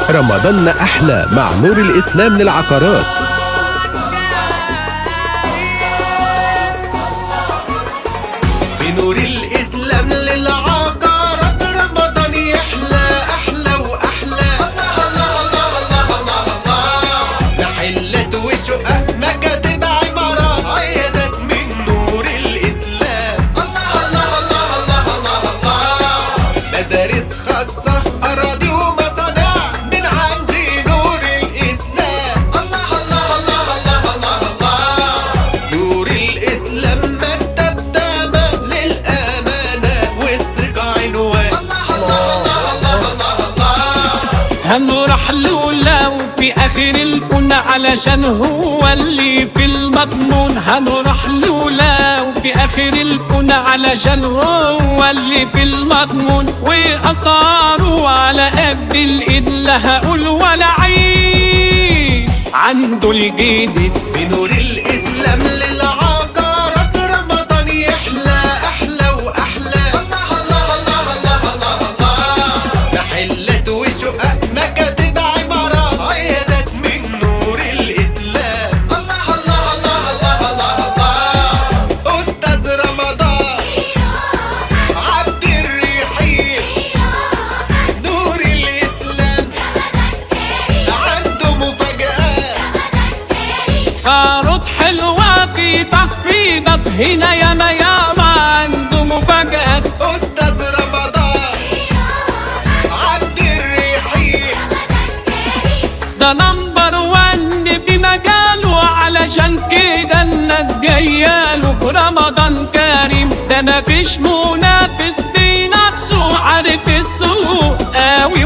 رمضان أحلى مع نور الإسلام للعقارات. بنور الإسلام للعقارات رمضان يحلى أحلى وأحلى. الله الله الله الله الله، محلات وشقق مكاتب عمارات عيادات من نور الإسلام. الله الله الله الله الله، مدارس خاصة أراضي ومصانع من عند نور الإسلام. الله الله الله الله الله الله، نور الإسلام مكتب تمام للأمانة والثقة عنوان. الله الله الله الله الله، هنروح له لو في آخر الكون علشان هو اللي في المضمون. هنروح له لو في آخر الكون علشان هو اللي في المضمون. وأسعاره على قد الإيد لا هقول ولا عيب، عنده الجديد. بنور الإسلام للعقارات رمضان يحلى أحلى وأحلى. الله الله الله الله الله الله، محلات وشقق مكاتب عمارات عيادات من نور الإسلام. الله الله الله الله الله الله، أستاذ رمضان عبد الرحيم نور الإسلام عنده مفاجآت. عروض حلوة في تخفيضات هنا ياما ياما عنده مفاجآت. أستاذ رمضان عبد الرحيم ده نمبر 1 في مجاله، علشان كده الناس جاياله. رمضان كريم ده مفيش منافس بنفسه، عارف السوق قوي